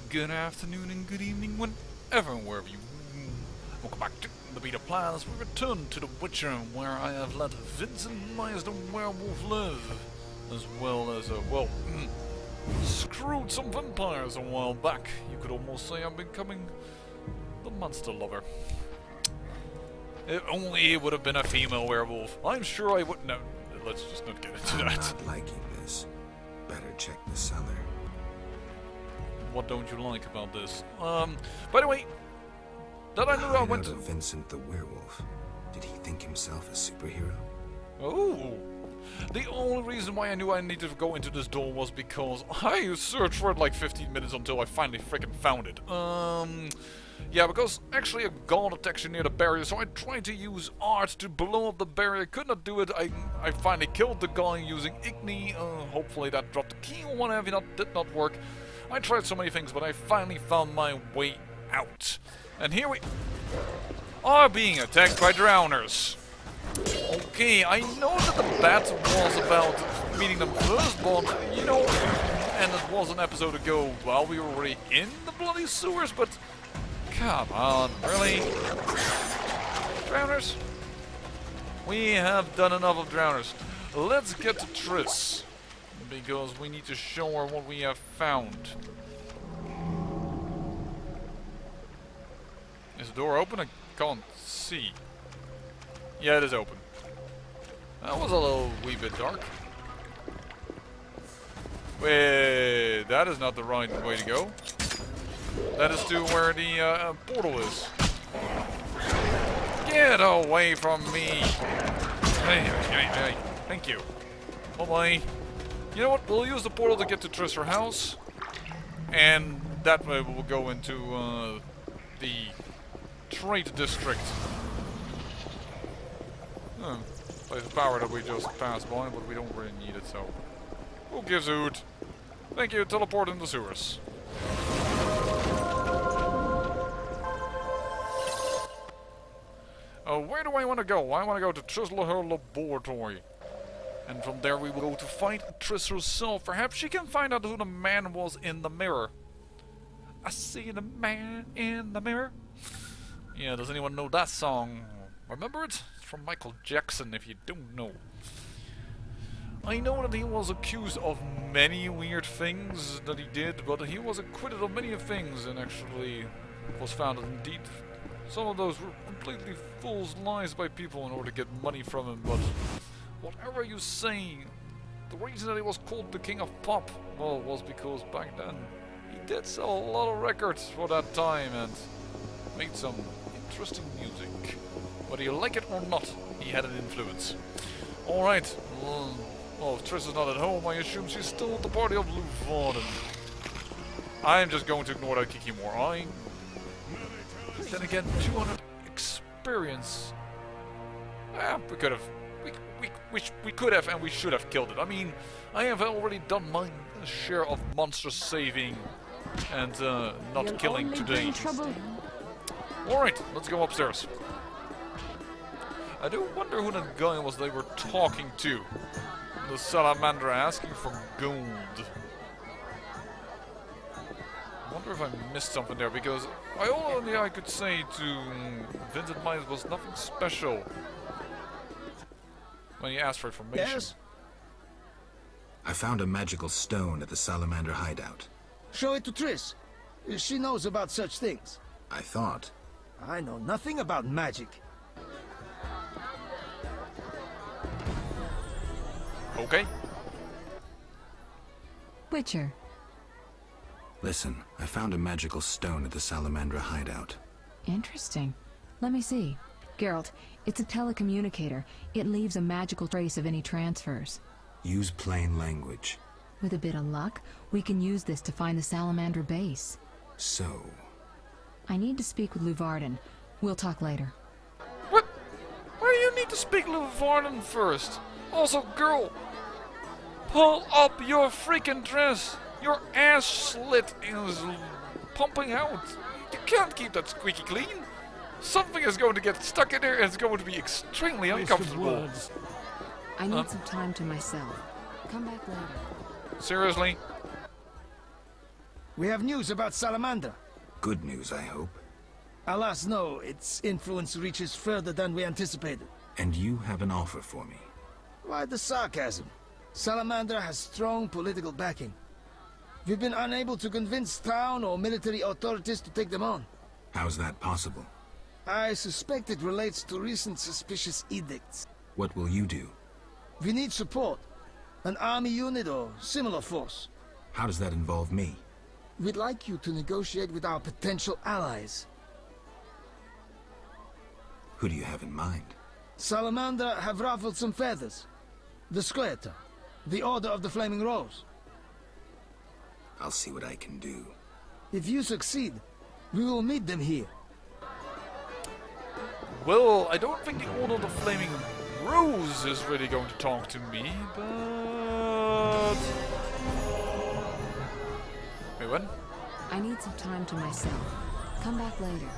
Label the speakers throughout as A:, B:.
A: good afternoon and good evening, whenever and wherever you. Welcome back to the Beta Plans. We return to The Witcher, where I have let Vincent Myers the werewolf live, as well as screwed some vampires a while back. You could almost say I'm becoming the monster lover. If only it would have been a female werewolf. I'm sure I would. No, let's just not get into that.
B: I'm not liking this. Better check the cellar.
A: What don't you like about this? By the way, that I knew I went to...
B: Vincent the werewolf. Did he think himself a superhero?
A: Oh! The only reason why I knew I needed to go into this door was because I searched for it like 15 minutes until I finally freaking found it. Yeah, because actually a god attacks you near the barrier, so I tried to use art to blow up the barrier. Could not do it. I finally killed the guy using Igni. Hopefully that dropped the key or whatever. That did not work. I tried so many things, but I finally found my way out. And here we are being attacked by drowners. Okay, I know that the bat was about meeting them first, but, you know, and it was an episode ago while we were already in the bloody sewers, but come on, really? Drowners? We have done enough of drowners. Let's get to Triss, because we need to show her what we have found. Is the door open? I can't see. Yeah, it is open. That was a wee bit dark. Wait, that is not the right way to go. That is to where the portal is. Get away from me! Hey. Thank you. Bye-bye. You know what? We'll use the portal to get to Triss's house. And that way we'll go into the trade district. Place of power that we just passed by, but we don't really need it, so... Who gives a hoot? Thank you, teleport in the sewers. Where do I want to go? I want to go to Triss laboratory. And from there we will go to find Triss herself. Perhaps she can find out who the man was in the mirror. I see the man in the mirror. Yeah, does anyone know that song? Remember it? It's from Michael Jackson, if you don't know. I know that he was accused of many weird things that he did, but he was acquitted of many things, and actually was found that indeed some of those were completely false lies by people in order to get money from him. But whatever you say, the reason that he was called the King of Pop, well, was because back then he did sell a lot of records for that time and made some interesting music. Whether you like it or not, he had an influence. Alright, well, if Triss is not at home, I assume she's still at the party of Leuvarden. I'm just going to ignore that Kikimor. Then again, 200 experience. We could have. We could have and we should have killed it. I mean, I have already done my share of monster saving and not killing today. Alright, let's go upstairs. I do wonder who that guy was they were talking to. The salamander asking for gold. I wonder if I missed something there, because all only I could say to Vincent Myers was nothing special when he asked for information.
C: Yes?
B: I found a magical stone at the salamander hideout.
C: Show it to Triss. She knows about such things.
B: I thought.
C: I know nothing about magic.
A: Okay.
D: Witcher.
B: Listen, I found a magical stone at the Salamandra hideout.
D: Interesting. Let me see. Geralt, it's a telecommunicator. It leaves a magical trace of any transfers.
B: Use plain language.
D: With a bit of luck, we can use this to find the Salamander base.
B: So...
D: I need to speak with Leuvarden. We'll talk later.
A: What? Why do you need to speak Leuvarden first? Also, girl, pull up your freaking dress. Your ass slit is pumping out. You can't keep that squeaky clean. Something is going to get stuck in there and it's going to be extremely uncomfortable.
D: I need some time to myself. Come back later.
A: Seriously?
C: We have news about Salamandra.
B: Good news, I hope.
C: Alas, no. Its influence reaches further than we anticipated.
B: And you have an offer for me.
C: Why the sarcasm? Salamandra has strong political backing. We've been unable to convince town or military authorities to take them on.
B: How's that possible?
C: I suspect it relates to recent suspicious edicts.
B: What will you do?
C: We need support. An army unit or similar force.
B: How does that involve me?
C: We'd like you to negotiate with our potential allies.
B: Who do you have in mind?
C: Salamandra have ruffled some feathers. The Squerta, the Order of the Flaming Rose.
B: I'll see what I can do.
C: If you succeed, we will meet them here.
A: Well, I don't think the Order of the Flaming Rose is really going to talk to me, but... Wait, what?
D: I need some time to myself. Come back later.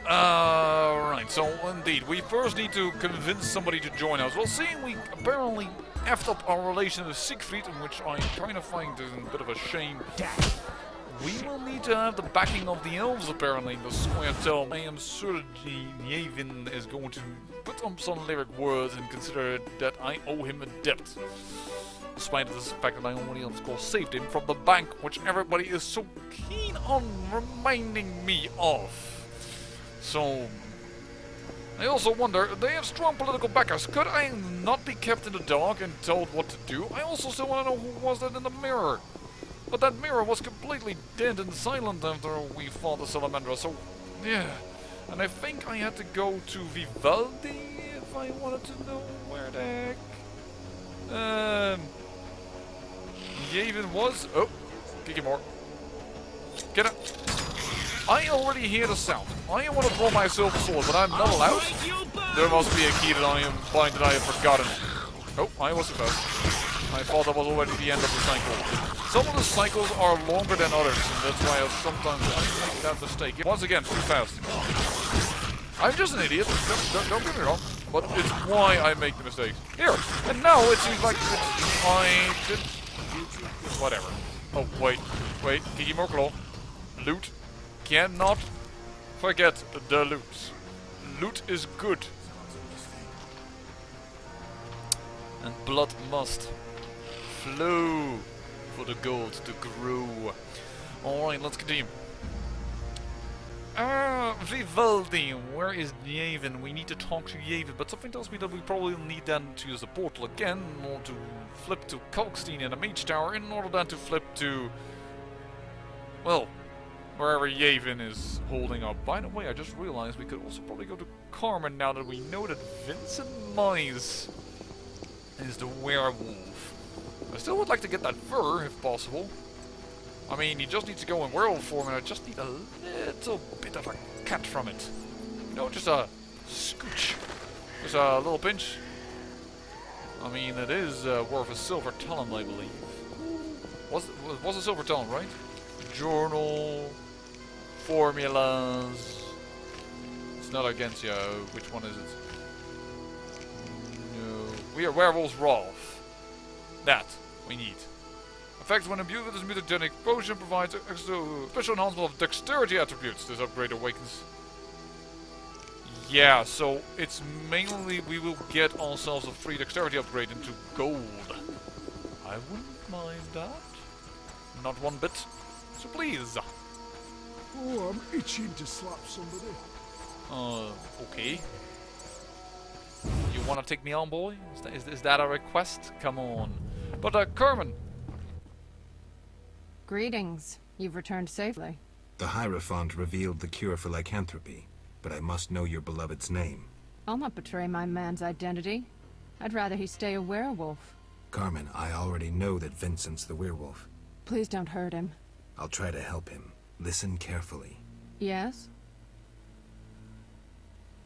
A: Right, so indeed, we first need to convince somebody to join us. Well, seeing we apparently effed up our relation with Siegfried, in which I kind of find a bit of a shame, we will need to have the backing of the elves, apparently, in the Squirtle. I am sure that Yavin is going to put on some lyric words and consider that I owe him a debt. Despite the fact that I only, of course, saved him from the bank, which everybody is so keen on reminding me of. So, I also wonder, they have strong political backers. Could I not be kept in the dark and told what to do? I also still want to know who was that in the mirror. But that mirror was completely dead and silent after we fought the Salamandra, so yeah. And I think I had to go to Vivaldi if I wanted to know where the heck Yavin was. Oh, Kikimor. Get up. I already hear the sound. I want to draw my silver sword, but I'm not allowed. There must be a key that I am blind that I have forgotten. Oh, I was supposed. I thought that was already the end of the cycle. Some of the cycles are longer than others, and that's why I sometimes make that mistake. Once again, too fast. I'm just an idiot, don't get me wrong, but it's why I make the mistakes. Here, and now it seems like I did... Whatever. Oh, wait, Kikimor Claw. Loot. Cannot forget the loot. Loot is good. And blood must flow for the gold to grow. Alright, let's continue. Vivaldi, where is Yavin? We need to talk to Yavin, but something tells me that we probably need then to use the portal again, or to flip to Kalkstein in the Mage Tower, in order then to flip to... well, wherever Yavin is holding up. By the way, I just realized we could also probably go to Carmen now that we know that Vincent Mize is the werewolf. I still would like to get that fur, if possible. I mean, he just needs to go in werewolf form, and I just need a little bit of a cut from it. You know, just a scooch. Just a little pinch. I mean, it is worth a silver talent, I believe. Was a silver talent, right? Journal, formulas. It's not against you. Which one is it? No. We are werewolves Rolf. That we need. Effects when imbued with this mutagenic potion provides special enhancement of dexterity attributes. This upgrade awakens. Yeah, so it's mainly we will get ourselves a free dexterity upgrade into gold. I wouldn't mind that. Not one bit. So please.
E: Oh, I'm itching to slap somebody.
A: Okay. You wanna take me on, boy? Is that a request? Come on. But, Carmen.
F: Greetings. You've returned safely.
B: The Hierophant revealed the cure for lycanthropy, but I must know your beloved's name.
F: I'll not betray my man's identity. I'd rather he stay a werewolf.
B: Carmen, I already know that Vincent's the werewolf.
F: Please don't hurt him.
B: I'll try to help him. Listen carefully.
F: Yes?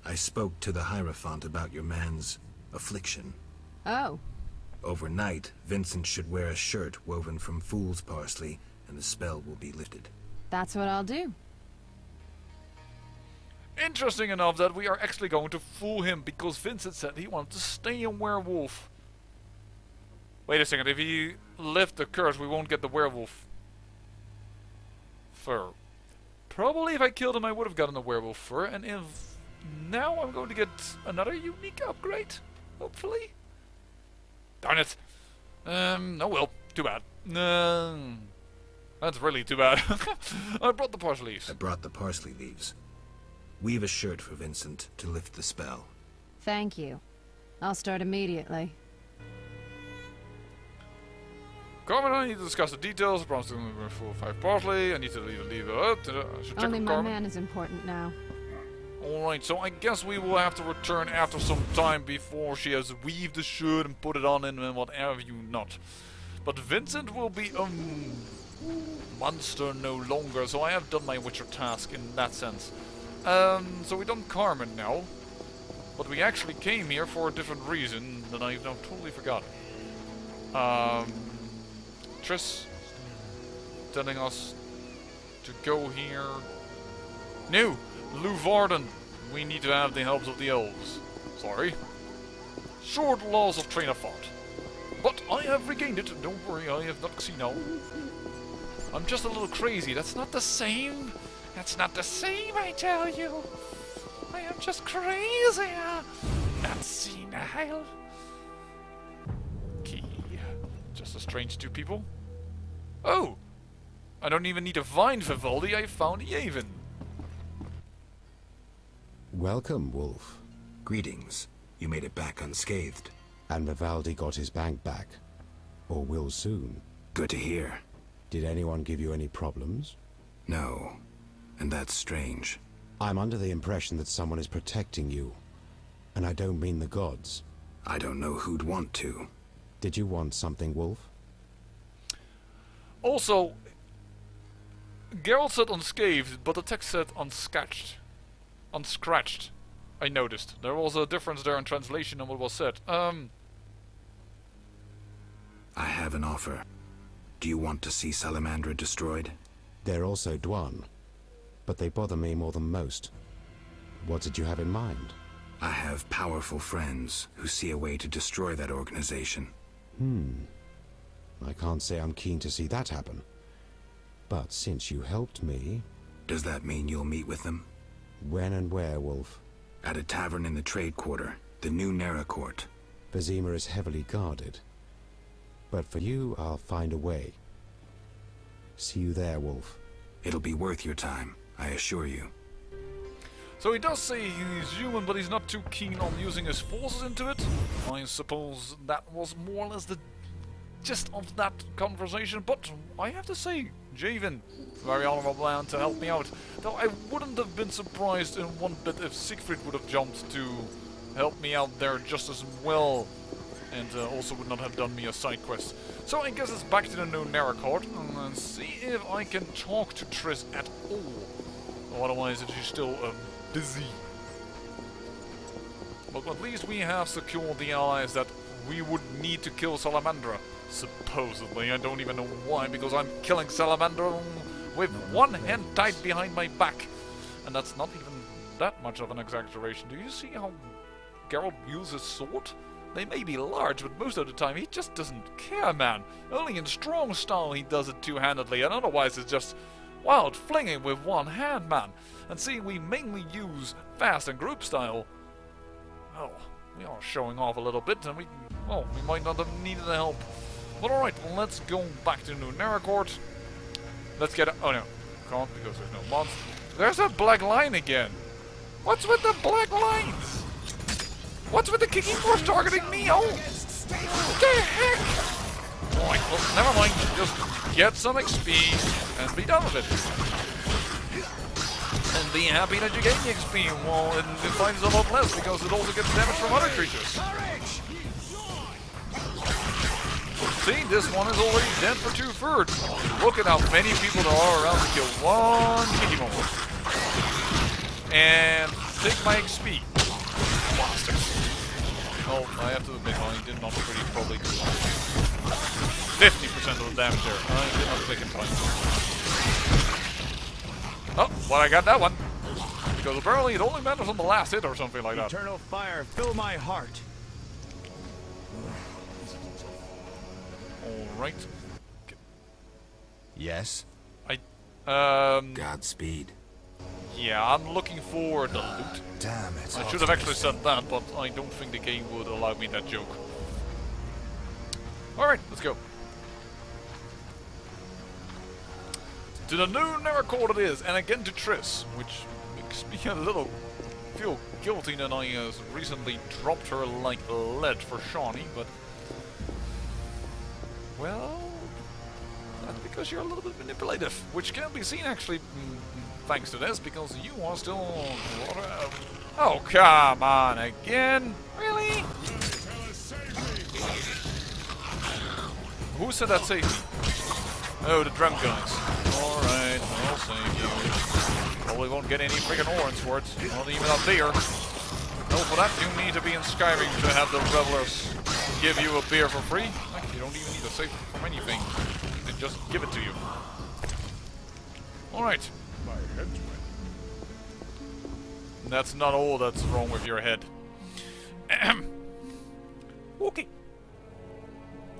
B: I spoke to the Hierophant about your man's affliction.
F: Oh.
B: Overnight, Vincent should wear a shirt woven from fool's parsley, and the spell will be lifted.
F: That's what I'll do.
A: Interesting enough that we are actually going to fool him, because Vincent said he wanted to stay a werewolf. Wait a second, if he lift the curse, we won't get the werewolf fur. Probably if I killed him, I would have gotten the werewolf fur, and if now I'm going to get another unique upgrade, hopefully. Darn it. Oh well, too bad. That's really too bad. I brought the parsley leaves.
B: I brought the parsley leaves. Weave a shirt for Vincent to lift the spell.
F: Thank you. I'll start immediately.
A: Carmen, I need to discuss the details. I promise to give full 5 parsley. I need to leave it out. I should check
F: Only
A: with
F: my
A: Carmen.
F: man is important now.
A: Alright, so I guess we will have to return after some time before she has weaved the shirt and put it on him and whatever you not. But Vincent will be a monster no longer, so I have done my Witcher task in that sense. So we've done Carmen now. But we actually came here for a different reason that I've now totally forgotten. Triss telling us to go here. No! Luvarden! We need to have the helps of the elves. Sorry. Short loss of train of thought. But I have regained it. Don't worry, I have not seen now. I'm just a little crazy. That's not the same. That's not the same, I tell you. I am just crazy. Not senile. Key. Just a strange two people. Oh! I don't even need a vine for Valdi. I found Yavin.
G: Welcome, Wolf.
B: Greetings. You made it back unscathed.
G: And Vivaldi got his bank back. Or will soon.
B: Good to hear.
G: Did anyone give you any problems?
B: No. And that's strange.
G: I'm under the impression that someone is protecting you. And I don't mean the gods.
B: I don't know who'd want to.
G: Did you want something, Wolf?
A: Also, Geralt said unscathed, but the text said unscratched. Unscratched. I noticed. There was a difference there in translation on what was said.
B: I have an offer. Do you want to see Salamandra destroyed?
G: They're also Dwan. But they bother me more than most. What did you have in mind?
B: I have powerful friends who see a way to destroy that organization.
G: I can't say I'm keen to see that happen. But since you helped me...
B: Does that mean you'll meet with them?
G: When and where, Wolf?
B: At a tavern in the trade quarter, the new Neracourt.
G: Vizima is heavily guarded. But for you, I'll find a way. See you there, Wolf.
B: It'll be worth your time, I assure you.
A: So he does say he's human, but he's not too keen on using his forces into it. I suppose that was more or less the gist of that conversation, but I have to say, Javen, very honorable man to help me out. Though I wouldn't have been surprised in one bit if Siegfried would have jumped to help me out there just as well, and also would not have done me a side quest. So I guess it's back to the new Neracourt, and see if I can talk to Triss at all. Otherwise, she's still busy. But at least we have secured the allies that we would need to kill Salamandra. Supposedly, I don't even know why, because I'm killing Salamandra with one hand tied behind my back. And that's not even that much of an exaggeration. Do you see how Geralt uses his sword? They may be large, but most of the time he just doesn't care, man. Only in strong style he does it two-handedly, and otherwise it's just wild flinging with one hand, man. And seeing we mainly use fast and group style, well, we are showing off a little bit, and we might not have needed the help. But alright, let's go back to New Neracourt. Let's get oh no, can't because there's no mods. There's that black line again. What's with the black lines? What's with the kicking force targeting me? Oh! What the heck? Alright, well, never mind. Just get some XP and be done with it. And be happy that you gain the XP while it finds a lot less because it also gets damage from other creatures. See, this one is already dead for 2/3. Look at how many people there are around to kill one Kikimon. And take my XP. Bastards. Oh, I have to admit, I did not pretty probably do 50% of the damage there. I did not click in time. Oh, well, I got that one. Because apparently it only matters on the last hit or something like that.
H: Eternal fire, fill my heart.
A: Alright.
B: Yes? Godspeed.
A: Yeah, I'm looking for the loot.
B: Damn it.
A: I should have actually said that, but I don't think the game would allow me that joke. Alright, let's go. To the new Naracord it is, and again to Triss, which makes me a little feel guilty that I recently dropped her like lead for Shawnee, but... Well... That's because you're a little bit manipulative, which can be seen actually thanks to this, because you are still... Oh, come on, again? Really? Who said that safety? Oh, the drum guys. Alright, I'll save you. Probably won't get any freaking orange for it. Not even a beer. No, for that you need to be in Skyrim to have the revelers give you a beer for free. Like, you don't even need to save from anything. They just give it to you. Alright.
E: My head's wet.
A: That's not all that's wrong with your head. Okay.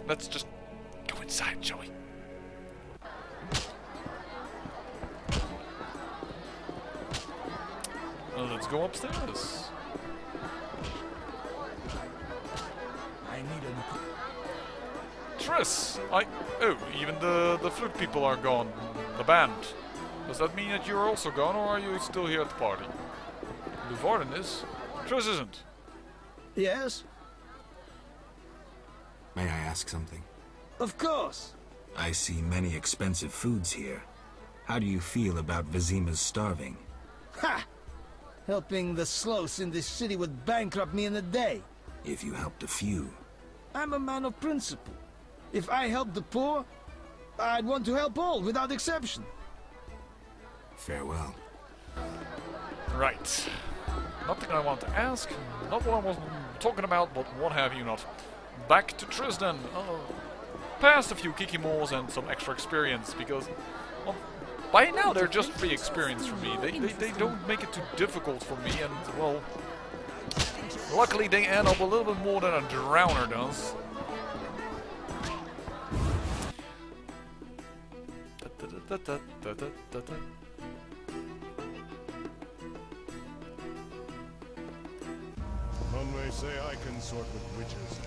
A: Let's just go inside, shall we? Let's go upstairs.
C: I need an...
A: Triss! Oh, even the flute people are gone. The band. Does that mean that you're also gone, or are you still here at the party? Luvarden is. Triss isn't.
C: Yes?
B: May I ask something?
C: Of course.
B: I see many expensive foods here. How do you feel about Vizima's starving?
C: Ha! Helping the sloths in this city would bankrupt me in a day.
B: If you helped a few.
C: I'm a man of principle. If I help the poor, I'd want to help all, without exception.
B: Farewell.
A: Right. Nothing I want to ask. Not what I was talking about, but what have you not. Back to Triss then. Past a few Kikimores and some extra experience, because... Well, by now they're just free experience for me. They don't make it too difficult for me, and, well... Luckily they add up a little bit more than a Drowner does.
E: None may say I consort with witches.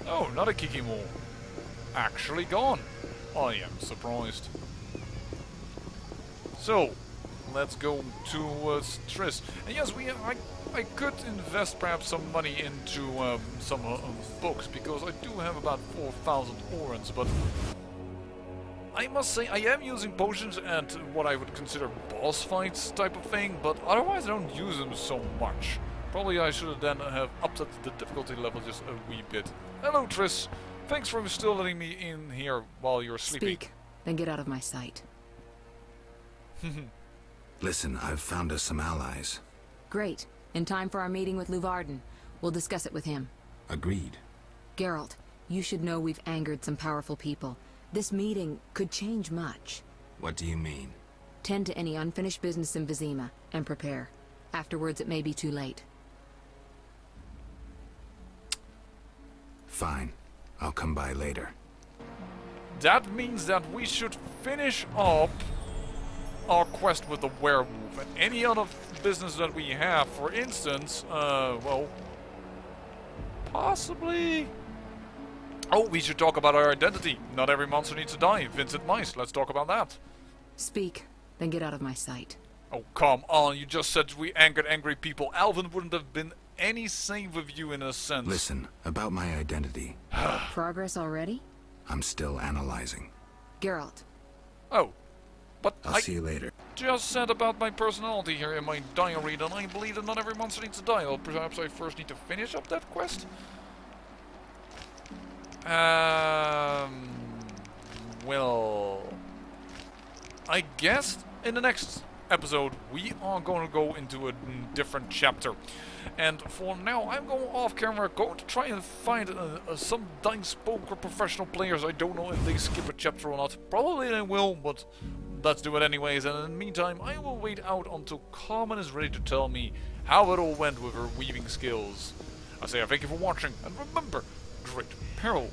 A: Oh, not a Kikimore. Actually gone. I am surprised. So, let's go to Triss. And yes, I could invest perhaps some money into some books, because I do have about 4,000 orans, but I must say I am using potions and what I would consider boss fights type of thing, but otherwise I don't use them so much. Probably I should then have upped the difficulty level just a wee bit. Hello, Triss. Thanks for still letting me in here while you're sleeping.
D: Speak, then get out of my sight.
B: Listen, I've found us some allies.
D: Great. In time for our meeting with Luvarden. We'll discuss it with him.
B: Agreed.
D: Geralt, you should know we've angered some powerful people. This meeting could change much.
B: What do you mean?
D: Tend to any unfinished business in Vizima, and prepare. Afterwards it may be too late.
B: Fine. I'll come by later.
A: That means that we should finish up our quest with the werewolf, and any other business that we have. For instance, well, possibly... Oh, we should talk about our identity. Not every monster needs to die. Vincent Mice, let's talk about that.
D: Speak, then get out of my sight.
A: Oh, come on, you just said we angered angry people. Alvin wouldn't have been any save with you in a sense.
B: Listen, about my identity.
D: Progress already?
B: I'm still analyzing.
D: Geralt.
A: Oh, but
B: I'll see you later.
A: Just said about my personality here in my diary that I believe that not every monster needs to die. Or perhaps I first need to finish up that quest? Well, I guess in the next episode we are going to go into a different chapter. And for now, I'm going off camera, going to try and find some Dice Poker professional players. I don't know if they skip a chapter or not. Probably they will, but let's do it anyways. And in the meantime, I will wait out until Carmen is ready to tell me how it all went with her weaving skills. I say thank you for watching, and remember, great peril